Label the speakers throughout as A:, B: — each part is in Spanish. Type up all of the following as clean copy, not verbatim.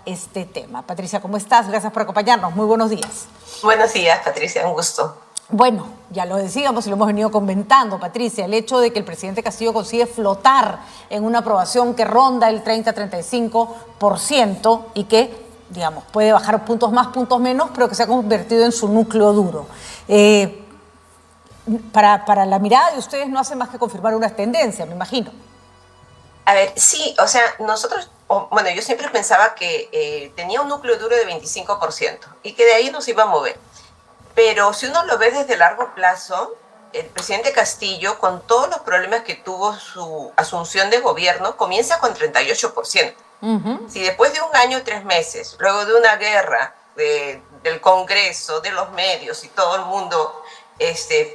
A: este tema. Patricia, ¿cómo estás? Gracias por acompañarnos. Muy buenos días.
B: Buenos días, Patricia, un gusto.
A: Bueno, ya lo decíamos y lo hemos venido comentando, Patricia, el hecho de que el presidente Castillo consigue flotar en una aprobación que ronda el 30-35% y que, digamos, puede bajar puntos más, puntos menos, pero que se ha convertido en su núcleo duro. Para la mirada de ustedes no hace más que confirmar una tendencia, me imagino.
B: A ver, sí, o sea, nosotros, bueno, yo siempre pensaba que tenía un núcleo duro de 25% y que de ahí nos iba a mover. Pero si uno lo ve desde largo plazo, el presidente Castillo, con todos los problemas que tuvo su asunción de gobierno, comienza con 38%. Si después de un año y 3 meses, luego de una guerra del Congreso, de los medios y todo el mundo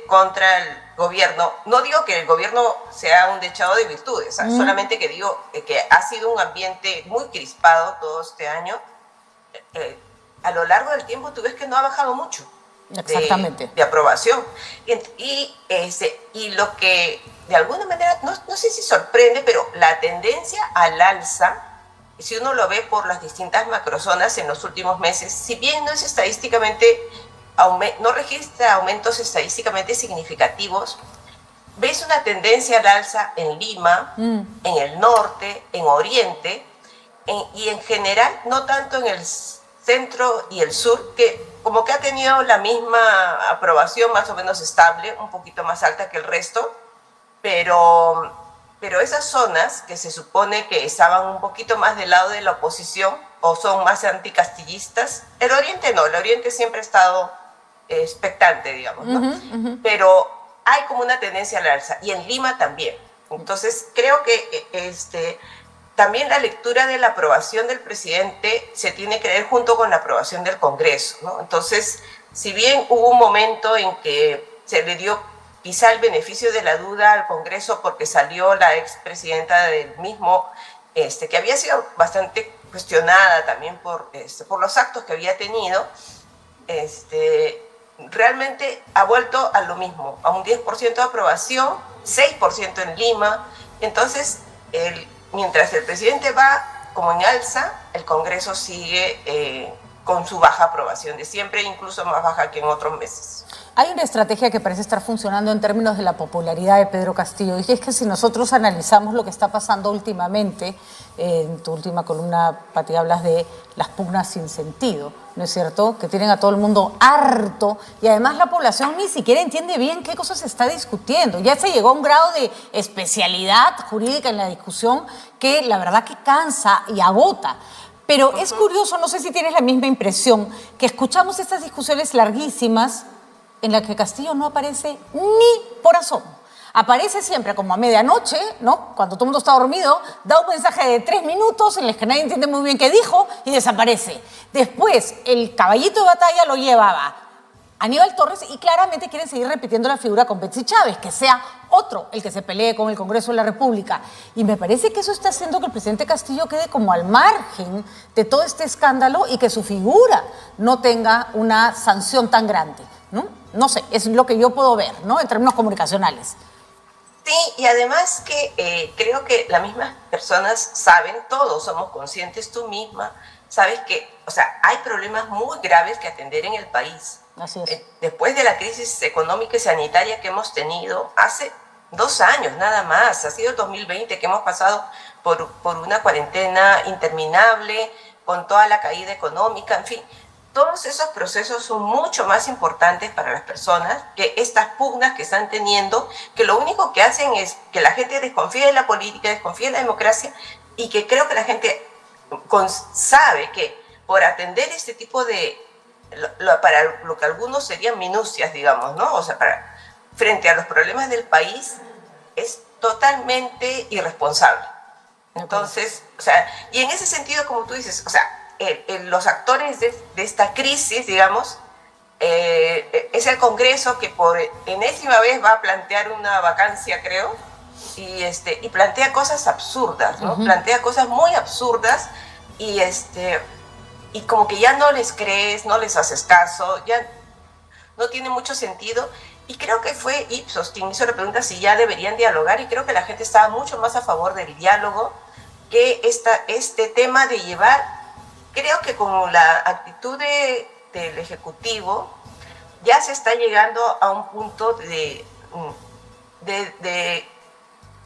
B: contra el gobierno, no digo que el gobierno sea un dechado de virtudes, solamente que digo que ha sido un ambiente muy crispado todo este año, a lo largo del tiempo tú ves que no ha bajado mucho.
A: Exactamente.
B: De aprobación. Y lo que de alguna manera, no sé si sorprende, pero la tendencia al alza, si uno lo ve por las distintas macrozonas en los últimos meses, si bien no es estadísticamente, no registra aumentos estadísticamente significativos, ves una tendencia al alza en Lima, en el norte, en Oriente, y en general, no tanto en el centro y el sur, que como que ha tenido la misma aprobación más o menos estable, un poquito más alta que el resto, pero esas zonas que se supone que estaban un poquito más del lado de la oposición o son más anticastillistas, el Oriente no, el Oriente siempre ha estado expectante, digamos, ¿no? Pero hay como una tendencia al alza, y en Lima también. Entonces creo que también la lectura de la aprobación del presidente se tiene que ver junto con la aprobación del Congreso, ¿no? Entonces, si bien hubo un momento en que se le dio quizá el beneficio de la duda al Congreso porque salió la expresidenta del mismo, que había sido bastante cuestionada también por los actos que había tenido, realmente ha vuelto a lo mismo, a un 10% de aprobación, 6% en Lima. Entonces, mientras el presidente va como en alza, el Congreso sigue con su baja aprobación de siempre, incluso más baja que en otros meses.
A: Hay una estrategia que parece estar funcionando en términos de la popularidad de Pedro Castillo, y es que si nosotros analizamos lo que está pasando últimamente, en tu última columna, Pati, hablas de las pugnas sin sentido, ¿no es cierto?, que tienen a todo el mundo harto, y además la población ni siquiera entiende bien qué cosas se está discutiendo. Ya se llegó a un grado de especialidad jurídica en la discusión que la verdad que cansa y agota. Pero es curioso, no sé si tienes la misma impresión, que escuchamos estas discusiones larguísimas en las que Castillo no aparece ni por asomo. Aparece siempre como a medianoche, ¿no?, cuando todo el mundo está dormido, da un mensaje de 3 minutos en el que nadie entiende muy bien qué dijo y desaparece. Después, el caballito de batalla lo llevaba Aníbal Torres, y claramente quieren seguir repitiendo la figura con Betsy Chávez, que sea otro el que se pelee con el Congreso de la República. Y me parece que eso está haciendo que el presidente Castillo quede como al margen de todo este escándalo y que su figura no tenga una sanción tan grande, ¿no? No sé, es lo que yo puedo ver, ¿no?, en términos comunicacionales.
B: Sí, y además que creo que las mismas personas saben, todos somos conscientes, tú misma, sabes que, o sea, hay problemas muy graves que atender en el país.
A: Así es.
B: Después de la crisis económica y sanitaria que hemos tenido hace 2 años nada más, ha sido el 2020 que hemos pasado por una cuarentena interminable, con toda la caída económica, en fin. Todos esos procesos son mucho más importantes para las personas que estas pugnas que están teniendo, que lo único que hacen es que la gente desconfíe de la política, desconfíe de la democracia, y que creo que la gente sabe que por atender este tipo de, para lo que algunos serían minucias, digamos, ¿no? O sea, frente a los problemas del país, es totalmente irresponsable. Entonces, o sea, y en ese sentido, como tú dices, o sea, los actores de esta crisis, digamos, es el Congreso que por enésima vez va a plantear una vacancia, creo, y plantea cosas absurdas, ¿no? Plantea cosas muy absurdas, y como que ya no les crees, no les haces caso, ya no tiene mucho sentido. Y creo que fue Ipsos quien hizo la pregunta si ya deberían dialogar, y creo que la gente estaba mucho más a favor del diálogo que este tema de llevar creo que con la actitud del Ejecutivo ya se está llegando a un punto de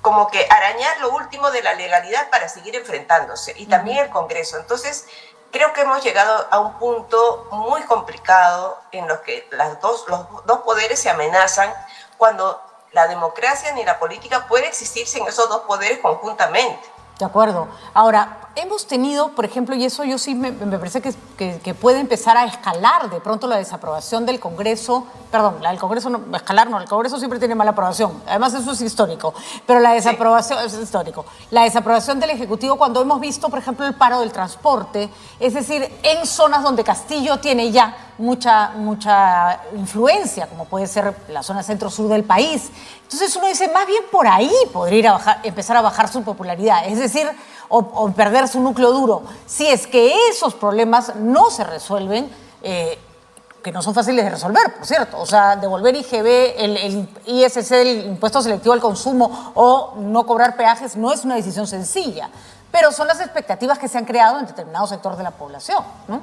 B: como que arañar lo último de la legalidad para seguir enfrentándose, y también el Congreso. Entonces, creo que hemos llegado a un punto muy complicado en los que los dos poderes se amenazan, cuando la democracia ni la política puede existir sin esos dos poderes conjuntamente.
A: De acuerdo. Ahora, hemos tenido, por ejemplo, y eso yo sí me parece que puede empezar a escalar de pronto la desaprobación del Congreso, perdón, la del Congreso no, escalar no, el Congreso siempre tiene mala aprobación, además eso es histórico, pero la desaprobación es histórico. La desaprobación del Ejecutivo cuando hemos visto, por ejemplo, el paro del transporte, es decir, en zonas donde Castillo tiene ya mucha influencia, como puede ser la zona centro-sur del país. Entonces uno dice, más bien por ahí podría empezar a bajar su popularidad, es decir, o perder su núcleo duro. Si es que esos problemas no se resuelven, que no son fáciles de resolver, por cierto, o sea, devolver IGB, el ISC, el impuesto selectivo al consumo, o no cobrar peajes, no es una decisión sencilla, pero son las expectativas que se han creado en determinado sector de la población, ¿no?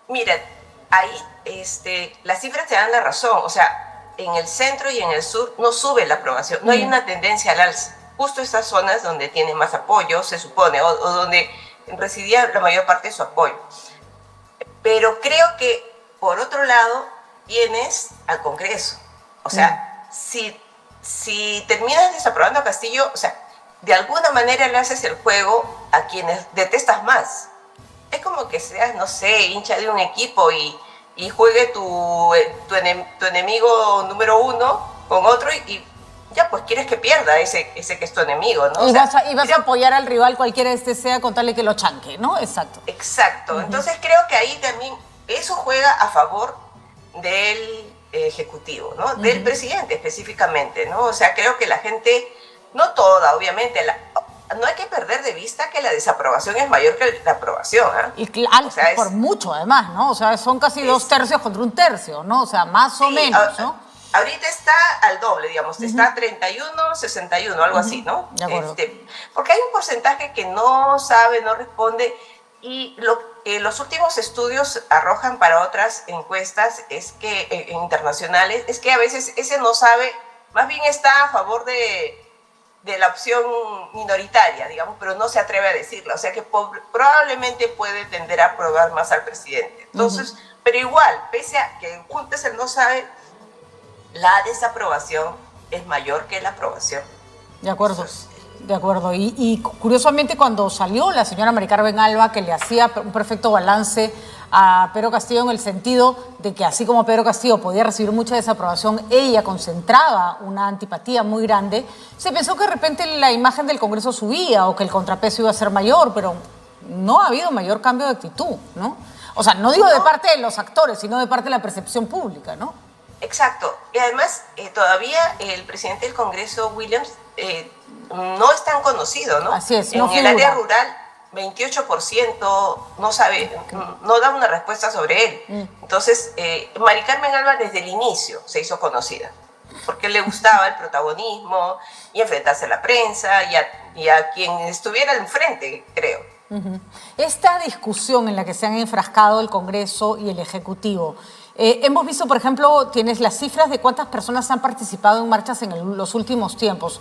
B: Miren, ahí las cifras te dan la razón, o sea, en el centro y en el sur no sube la aprobación, no hay una tendencia al alza. Justo estas zonas donde tiene más apoyo, se supone, o donde residía la mayor parte de su apoyo. Pero creo que, por otro lado, tienes al Congreso. O sea, si terminas desaprobando a Castillo, o sea, de alguna manera le haces el juego a quienes detestas más. Es como que seas, no sé, hincha de un equipo y juegue tu enemigo número uno con otro y ya pues quieres que pierda ese que es tu enemigo, ¿no?
A: Y vas a apoyar al rival cualquiera sea con tal de que lo chanque, ¿no? Exacto.
B: Exacto. Entonces creo que ahí también eso juega a favor del Ejecutivo, ¿no? Del presidente específicamente, ¿no? O sea, creo que la gente, no toda, obviamente, no hay que perder de vista que la desaprobación es mayor que la aprobación, ¿eh?
A: Y o sea, por mucho, además, ¿no? O sea, son casi 2 tercios contra 1 tercio, ¿no? O sea, más o menos, ¿no?
B: Ahorita está al doble, digamos, está 31, 61, algo así, ¿no?
A: De acuerdo.
B: Porque hay un porcentaje que no sabe, no responde, y lo que los últimos estudios arrojan para otras encuestas es que, internacionales, es que a veces ese no sabe, más bien está a favor de la opción minoritaria, digamos, pero no se atreve a decirla. O sea que probablemente puede tender a aprobar más al presidente. Entonces, pero igual, pese a que juntes el no sabe, la desaprobación es mayor que la aprobación.
A: De acuerdo. De acuerdo. Y curiosamente cuando salió la señora Mari Carmen Alba, que le hacía un perfecto balance a Pedro Castillo en el sentido de que así como Pedro Castillo podía recibir mucha desaprobación, ella concentraba una antipatía muy grande, se pensó que de repente la imagen del Congreso subía o que el contrapeso iba a ser mayor, pero no ha habido mayor cambio de actitud, ¿no? O sea, no digo de parte de los actores, sino de parte de la percepción pública, ¿no?
B: Exacto. Y además, todavía el presidente del Congreso, Williams, no es tan conocido, ¿no?
A: Así es,
B: no figura. En el área rural, 28% no sabe, no da una respuesta sobre él. Entonces, Mari Carmen Alba desde el inicio se hizo conocida, porque le gustaba el protagonismo y enfrentarse a la prensa y a quien estuviera enfrente, creo.
A: Esta discusión en la que se han enfrascado el Congreso y el Ejecutivo, hemos visto, por ejemplo, tienes las cifras de cuántas personas han participado en marchas en los últimos tiempos.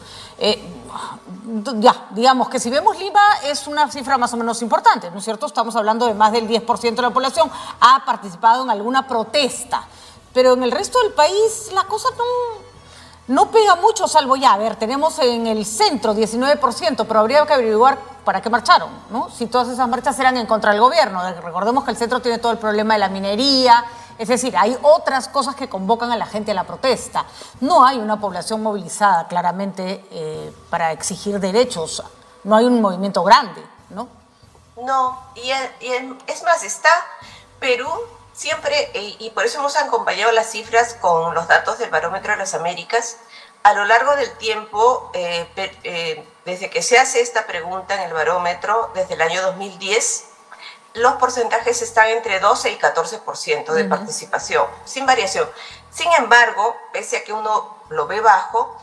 A: Ya, digamos que si vemos Lima es una cifra más o menos importante, ¿no es cierto? Estamos hablando de más del 10% de la población ha participado en alguna protesta, pero en el resto del país la cosa no pega mucho, salvo ya, a ver, tenemos en el centro 19%, pero habría que averiguar para qué marcharon, ¿no? Si todas esas marchas eran en contra del gobierno. Recordemos que el centro tiene todo el problema de la minería, es decir, hay otras cosas que convocan a la gente a la protesta. No hay una población movilizada claramente para exigir derechos, no hay un movimiento grande, ¿no?
B: No, y es más, está Perú siempre, y por eso hemos acompañado las cifras con los datos del Barómetro de las Américas, a lo largo del tiempo, desde que se hace esta pregunta en el barómetro, desde el año 2010, los porcentajes están entre 12 y 14% de participación, sin variación. Sin embargo, pese a que uno lo ve bajo,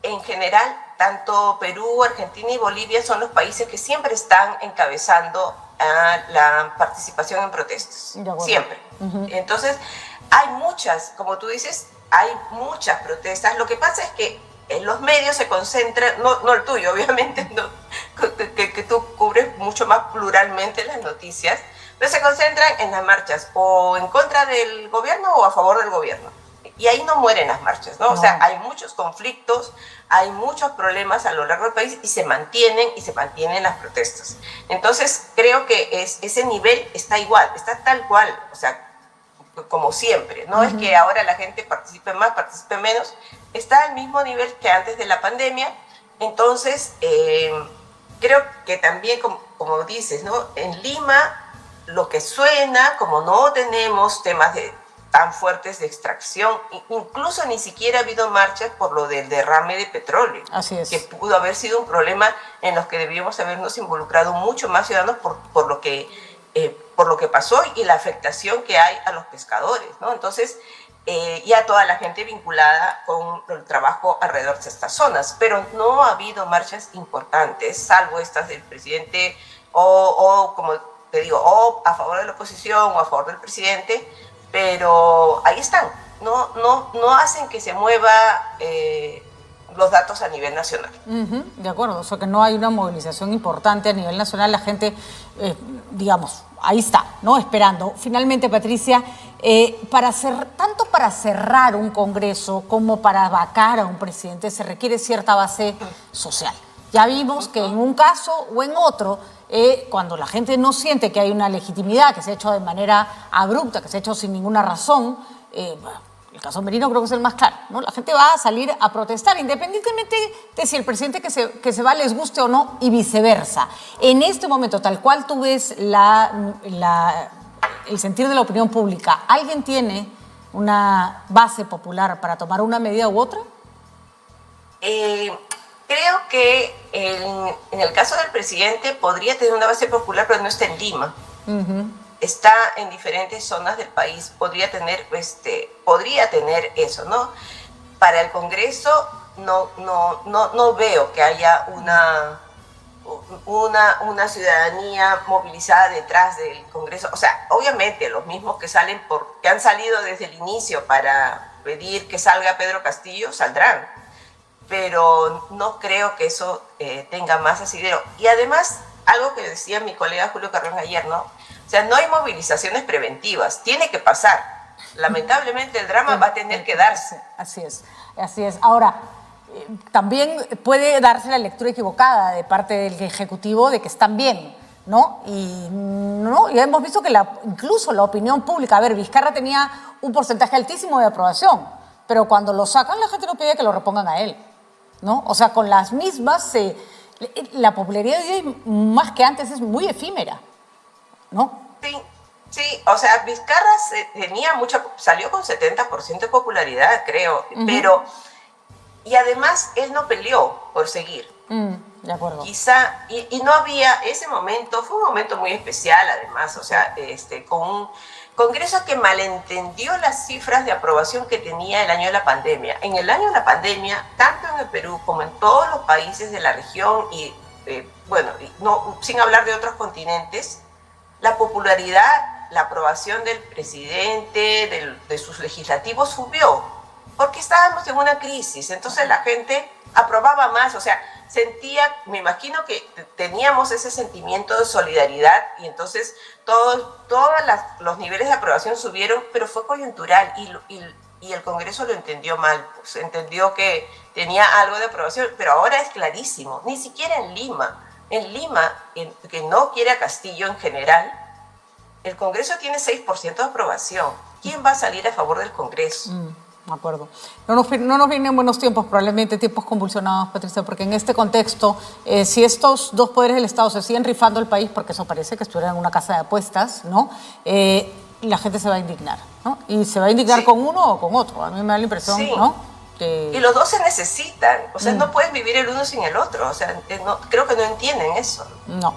B: en general, tanto Perú, Argentina y Bolivia son los países que siempre están encabezando a la participación en protestas, siempre. Entonces, hay muchas, como tú dices, hay muchas protestas. Lo que pasa es que en los medios se concentran, no el tuyo, obviamente, no, que tú cubres mucho más pluralmente las noticias, pero se concentran en las marchas o en contra del gobierno o a favor del gobierno. Y ahí no mueren las marchas, ¿no? O sea, hay muchos conflictos, hay muchos problemas a lo largo del país y se mantienen las protestas. Entonces, creo que ese nivel está igual, está tal cual, o sea, como siempre. No es que ahora la gente participe más, participe menos, está al mismo nivel que antes de la pandemia. Entonces, creo que también, como dices, ¿no? En Lima, lo que suena, como no tenemos temas tan fuertes de extracción, incluso ni siquiera ha habido marchas por lo del derrame de petróleo.
A: Así es.
B: Que pudo haber sido un problema en los que debíamos habernos involucrado mucho más ciudadanos por lo que pasó y la afectación que hay a los pescadores, ¿no? Entonces, y a toda la gente vinculada con el trabajo alrededor de estas zonas. Pero no ha habido marchas importantes, salvo estas del presidente o como te digo, o a favor de la oposición o a favor del presidente, pero ahí están, no hacen que se mueva los datos a nivel nacional.
A: De acuerdo, o sea que no hay una movilización importante a nivel nacional, la gente, digamos, ahí está, ¿no? Esperando. Finalmente, Patricia, tanto para cerrar un Congreso como para vacar a un presidente se requiere cierta base social. Ya vimos que en un caso o en otro, cuando la gente no siente que hay una legitimidad, que se ha hecho de manera abrupta, que se ha hecho sin ninguna razón, el caso Merino creo que es el más claro, ¿no? La gente va a salir a protestar, independientemente de si el presidente que se va les guste o no, y viceversa. En este momento, tal cual tú ves el sentir de la opinión pública, ¿alguien tiene una base popular para tomar una medida u otra?
B: Creo que en el caso del presidente podría tener una base popular, pero no está en Lima. Está en diferentes zonas del país, podría tener eso, ¿no? Para el Congreso no veo que haya una ciudadanía movilizada detrás del Congreso. O sea, obviamente los mismos que han salido desde el inicio para pedir que salga Pedro Castillo, saldrán. Pero no creo que eso tenga más asidero. Y además, algo que decía mi colega Julio Carrión ayer, ¿no? O sea, no hay movilizaciones preventivas, tiene que pasar. Lamentablemente el drama va a tener que darse.
A: Así es, así es. Ahora, también puede darse la lectura equivocada de parte del Ejecutivo de que están bien, ¿no? Y ya hemos visto que incluso la opinión pública, a ver, Vizcarra tenía un porcentaje altísimo de aprobación, pero cuando lo sacan la gente no pide que lo repongan a él, ¿no? O sea, con las mismas, la popularidad de hoy, más que antes, es muy efímera, ¿no?
B: Sí, o sea, Vizcarra salió con 70% de popularidad, creo, pero, y además él no peleó por seguir.
A: De acuerdo.
B: Quizá, y no había, ese momento, fue un momento muy especial además, o sea, con un Congreso que malentendió las cifras de aprobación que tenía el año de la pandemia. En el año de la pandemia, tanto en el Perú como en todos los países de la región y, sin hablar de otros continentes, la popularidad, la aprobación del presidente, de sus legislativos subió, porque estábamos en una crisis, entonces la gente aprobaba más, o sea, me imagino que teníamos ese sentimiento de solidaridad y entonces todos los niveles de aprobación subieron, pero fue coyuntural y el Congreso lo entendió mal, pues, entendió que tenía algo de aprobación, pero ahora es clarísimo, ni siquiera en Lima, que no quiere a Castillo en general, el Congreso tiene 6% de aprobación. ¿Quién va a salir a favor del Congreso?
A: De acuerdo. No nos vienen buenos tiempos, probablemente tiempos convulsionados, Patricia, porque en este contexto, si estos dos poderes del Estado se siguen rifando el país, porque eso parece que estuviera en una casa de apuestas, ¿no? La gente se va a indignar, ¿no? Y se va a indignar con uno o con otro. A mí me da la impresión, ¿no?
B: Y los dos se necesitan. O sea, no puedes vivir el uno sin el otro. O sea, creo que no entienden eso.
A: No.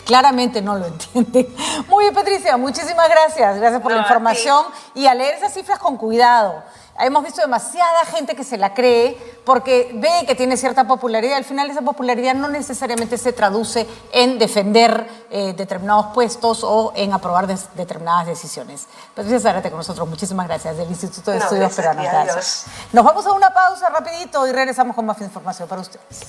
A: Claramente no lo entienden. Muy bien, Patricia, muchísimas gracias. Gracias por la información y a leer esas cifras con cuidado. hemos visto demasiada gente que se la cree porque ve que tiene cierta popularidad. Al final esa popularidad no necesariamente se traduce en defender determinados puestos o en aprobar determinadas decisiones. Patricia Zárate con nosotros, muchísimas gracias, del Instituto de Estudios Peruanos. Gracias. Nos vamos a una pausa rapidito y regresamos con más información para ustedes.